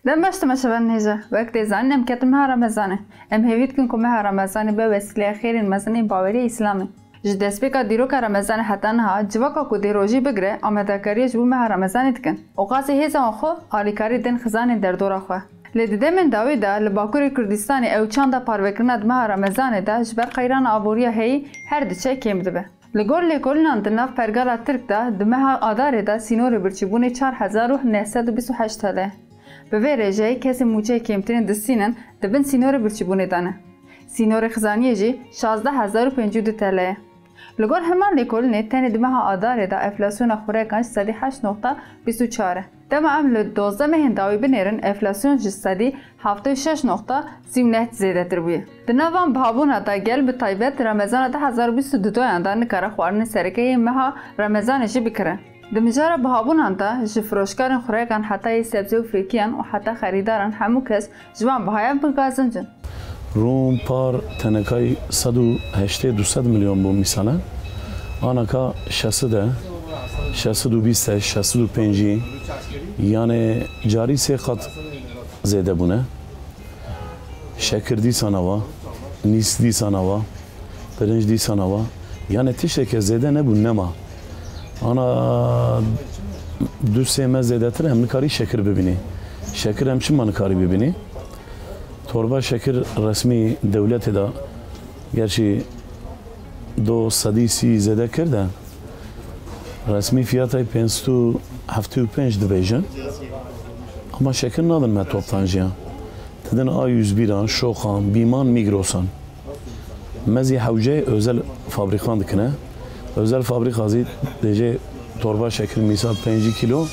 دم باشت مشابه نهجه وقت زن ام کتم ها رمضانه ام هیوید کن کمه ها رمضانه به وسیله خیر مزنی باوری اسلامی جدیس بکا دیروک رمضان حتی نه جواکا کو دیروجی بگره آمده کاری جبو مه رمضان تکن اوقاسی هیزان خو آلیکاری دن خزان در دور خو لدیده من داوی دا لباکوری کردستانی او چند پاروکرنا مه رمضان دا جبر قیران آبوریا هی هر دچه کم دبه لگور لکولنان دناف پرگالا ترک دا دمه آداره دا سینور برچیبونه 4928 هده به ویرجه کسی موچه کمترین دستینن دبن سینور برچیبونه دانه. سینور خزانیه جی 16500 تله. لگور همان لیکولنه تنی دمه آداره دا افلاسیون خوراکانش 8.24. دم عمل 12 مهنداوی بنیرن افلاسیون جسدی 76.39 زیاده تر بوده. دنوام بهابون دا گل به تایبت رمضان دا 2022 اندان نکاره خوارن سرکه مها رمضان جی بکره. دمجارا بهابون هنده جفروشکارن خوراکان حتی سبزی و فیکیان و حتی خریدارن همو کس جوان بهایم بگازن جن. روم پار تنکای 180 میلیون بو مثلا آنکا 620 650 یعنی جاری سه خط زیاده بونه شکر دی سانوا نیست دی سانوا برنج دی سانوا یعنی تیشه که زیاده نبود نما آنا دو سه ماه زیاده تر هم نکاری شکر ببینی شکر هم چی نکاری ببینی توربا شکر رسمی دولت دا گرچه 230 زیاده کرده رسمی فیاتای 575 دبیجن اما شکر ندن ما توبتانجیان تدن آیوز بیران شوخان بیمان میگروسان مزی حوجه özel fabrikan dikine özel fabrika zid deje torba şekil misal 5 kilo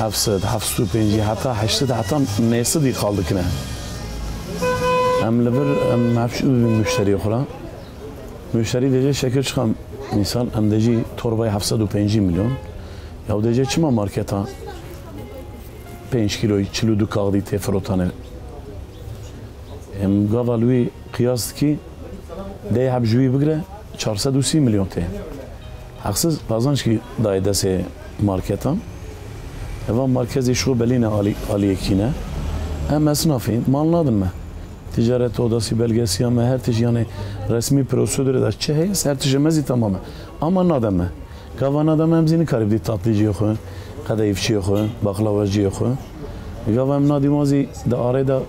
705 hatta 80 hatta neyse di kaldı kine em lever em mafşu müşteri xora müşteri deje şeker çıkan misal em deje torbayı 705 milyon ya deje çima marketa 5 kilo çilo du kaldı tefrotane em gavalui kıyas ki de habjuyi bigre 430 milyon te. Haksız bazanç ki dayda se marketan. Eva merkezi şu beline aliyekine. Hem esnafin manladın mı? Ticaret odası belgesi ama her tiş yani resmi prosedürü de çehe her tişemezi tamamen. Ama nadem mı? Kavan adam emzini karibdi tatlıcı yok. Kadayıfçı yok. Baklavacı yok. Kavan nadimazi da arada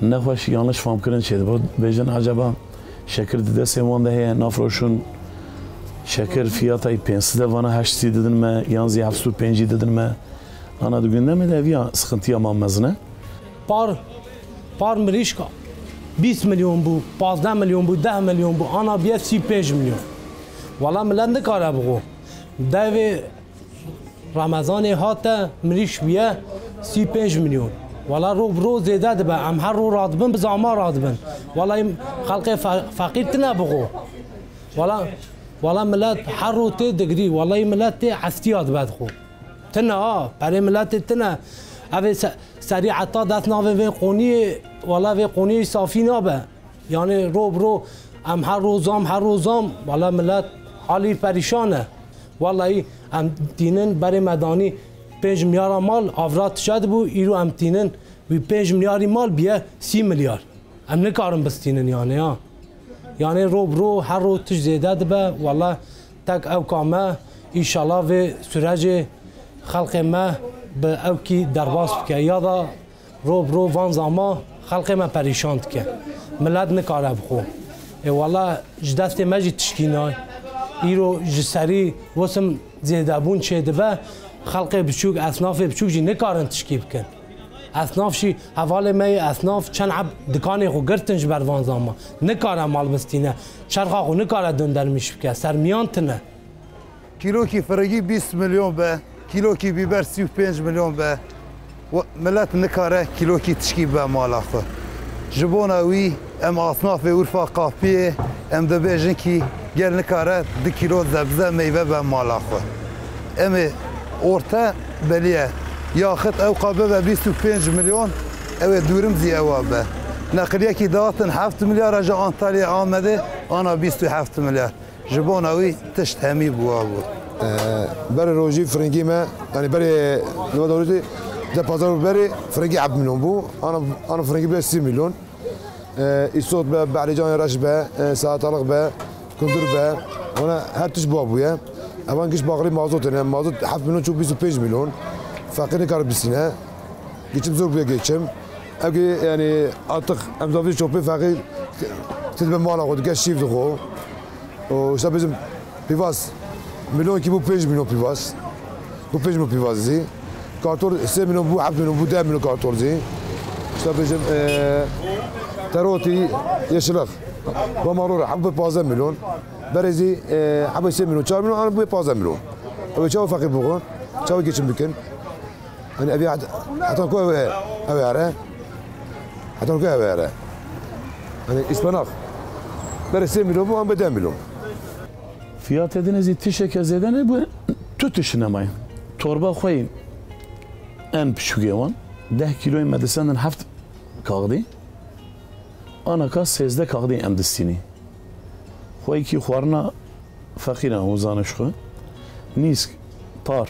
ne hoş yanlış faham kırın şeydi. Bejen acaba şeker de sevan da he nafroşun şeker fiyatı 5 de vana 8 dedin mi yalnız 705 dedin mi ana düğünde mi de ya sıkıntı yapmamazne par mirişka 20 milyon bu 15 milyon bu 10 milyon bu ana bir 35 milyon valla millet ne kara bu dev Ramazan hatta miriş biye 35 milyon ولی رو زیاده دبه ام هر رو رادبن به زمان رادبن ولی خلق فقیر تنه بگو ولی ملت هر رو تی دگری ولی ملت تی عستیاد بد خو تنه برای ملت تنه اوه سریعتا دست ناوه وی قونی ولی وی قونی صافی نابه یعنی رو ام هر روزام ولی ملت حالی پریشانه ولی ام دینن برای مدانی 5 میلیارد مال آورات شد بو ایرو ام تینن و 5 میلیارد مال بیه 30 میلیارد ام نکارم بستینن یعنی رو هر رو تش زیاده دبه والله تک او کامه ایشالله و سرج خلق ما به او کی درباس بکه یا دا رو وان زما خلق ما پریشان که ملت نکاره بخو والله جدست مجی تشکینای ایرو جسری وسم زیاده بون چه دبه خلق بچوک اصناف بچوک جی نکارن تشکیل کن اصناف شی حواله می اصناف چند عب دکانی خو گرتنش بروان زاما نکاره مال بستینه چرخا خو نکاره دندر میش بکه سرمیان تنه کیلو کی فرگی 20 میلیون به کیلو کی بیبر 35 میلیون به ملت نکاره کیلو کی تشکیل به مال خو جبونا وی ام اصناف اورفا قافیه ام دبیجن کی گل نکاره 2 کیلو زبزه میوه به مال خو ام orta beliye yaxıt ev qabı ve 25 milyon evet durum ziyawa be nakliye ki dağıtın 7 milyar aja Antalya Ahmet'e ana 27 milyar jibonavi tişt hemi bu برای روزی فرنگی ما یعنی برای نوادوری ده بازار بري فرنجي 7 مليون بو انا فرنجي بيه 6 مليون الصوت بقى بعرجان رش بقى ساعة طلق بقى كندور بقى وانا هر تش بابويا اوان كيش باقري مازوت يعني مازوت 7 مليون شو 25 مليون فاقيني كار بسينه geçim zor bir geçim. Evki yani artık emzavi çoğu fakir tedbir mala kodu geç şifre ko. O işte bizim pivas milyon ki bu 5 milyon pivas. Bu 5 milyon pivas zi. Kartor 3 milyon bu 7 milyon bu 10 milyon kartor zi. İşte bizim teroti yeşilak. Bu marura habbe 15 milyon. Berezi habbe 3 milyon 4 milyon ana bu 15 milyon. O çoğu fakir bu. Çoğu geçim bikin. Hani evi hatta koy evi ara. Hatta koy evi ara. Hani ispanak. Beresi milyon bu an beden milyon. Fiyat ediniz tişeke zedene bu tutuşunamayın. Torba koyun. En küçük yavan. 10 kiloyu medesenden haft kaldı. Ana kas 13 kaldı emdistini. Koy ki xwarna fakira uzanışkı. Nisk par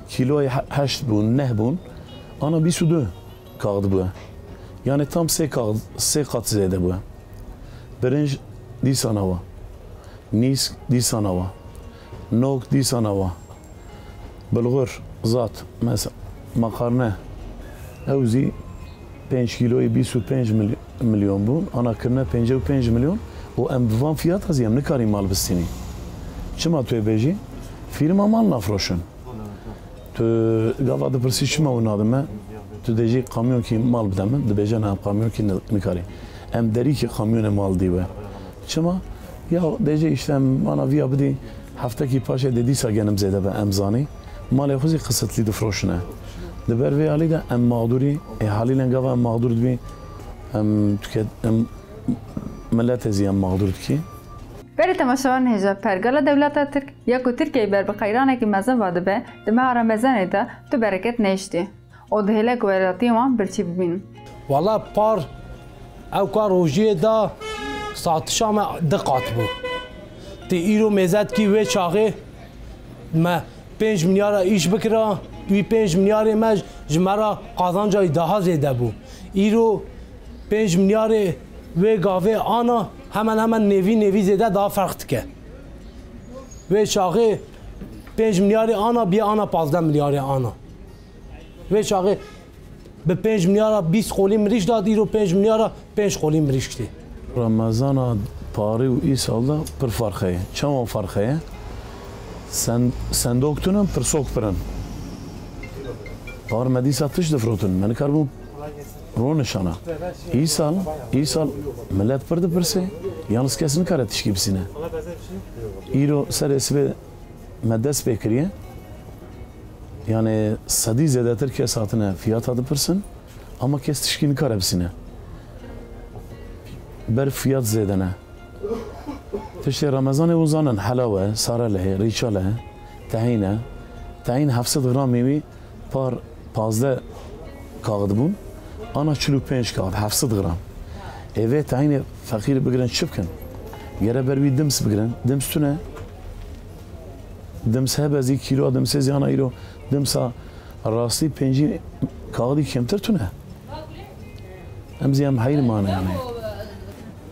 kiloyu 8 bun, 9 bun. Ana 22 kaldı bu. Yani tam 3 kat zede bu. Birinci disan hava. Nisk disan hava. Nok disan hava. Bulgur zat mesela makarna. Evzi 5 kiloyu 25 milyon bun. Ana kırna 55 milyon. O em fiyat az yem ne kari mal bistini. Çima tu beji? Firma mal nafroşun. Tu gava da persi çima onadım ben. Tu deji kamyon ki mal bidem. De bejan hem kamyon ki ne kari. Em deri ki kamyon mal diye. Çima ya deji işte bana via bidi haftaki paşa dediyse genim zede be emzani. Mal yaxuzi kısıtlı difroşuna. De berve ali de em mağduri haliyle gava em mağdur diye em ملت زیان مغدور کی؟ بری تماشاوان هجا پرگالا دولت ترک یا کو ترکیه بر بخیرانه کی مزن واده به دمه رمضان ده تو برکت نشتی او دهله گویراتی وان برچی ببین والا پار او کار روزیه دا ساعتشام دقات بو تی ایرو مزد کی و چاقه ما 5 میلیارد ایش بکرا وی 5 میلیارد مج جمرا قازانجای daha زیاده بو ایرو 5 میلیارد ve gave ana hemen nevi zede daha farklı ke. Ve çağı 5 milyarı ana bir ana 15 milyarı ana. Ve çağı be 5 milyara 20 kolim miriş da diro 5 milyara 5 kolim mirişti. Ramazana pari u isalda per farkaya. Çama farkaya? Sen doktunun per sok peren. Par medisa tış da frotun. Meni karbon Ronişana. İsal millet pırdı pırsı. Yalnız kesin karatiş gibisine. İro seresi ve meddes bekriye. Yani sadi zede Türkiye saatine fiyat adı pırsın. Ama kestişkini karabisine. Ber fiyat zedene. Tişte Ramazan-ı uzanın halava, saralehe, riçalehe, tahine. Tahin 700 gram mevi par 15 kağıdı bun. Ana 45 kağıt 700 gram. Evet aynı fakir bigren çıpkın. Yere berbi dims bigren. Dims tune. Dims hebezi kilo dims ziyana ilo. Dimsa rasti 5 kağıdı kemtir tune. Emziyam hayır mana yani.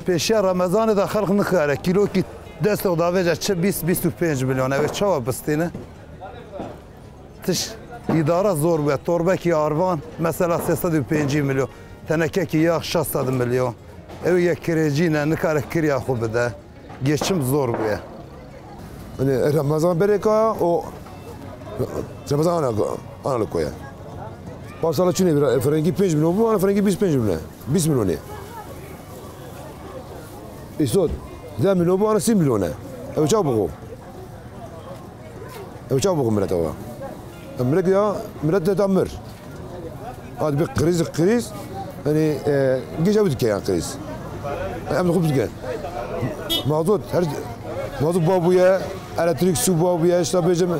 Peşe Ramazan'ı da halk nikare kilo ki destek davece 20-25 milyon evet çava bistine. Tiş İdara zor ve torbeki arvan mesela 305 milyon. Teneke ki yağ 600 milyon. Ev yek kirecine ne kadar kirya kubide. Geçim zor bu ya. Yani Ramazan bereka o Ramazan ana koya. Pasala çune bir frengi 5 milyon bu ana frengi 25 milyon. 20 milyon. İsot 10 milyon bu ana 6 milyon. Ev çabuk. Ev çabuk millet o. Millet ya millet de tamir. Hadi bir kriz yani gece bitti yani kriz. Hem de kubuz gel. Mazot her mazot babuya, elektrik su babuya, işte bizim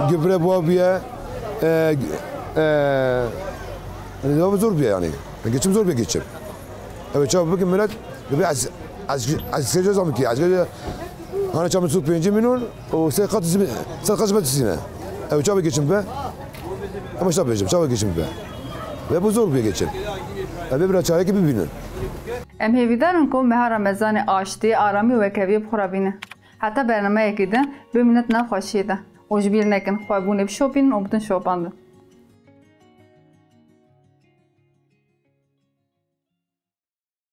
gübre babuya, yani daha zor bir yani. Geçim zor bir geçim. Evet çabuk bakın millet bir az zaman ki az ana çamur su 5 milyon o sekat metresine. Evet çabuk geçim be. Ama işte çabuk geçim be. ve bu zor bir geçin. Evi bir çare gibi binin. Em hêvîdarin ku meha Ramezanê aştî, aramî û wekeviyê bixurabîne. Heta bernameyekî din bi minet nav xweşiyê de. û ji bîr nekin xwebûnê bişopînin û bitin şopandin.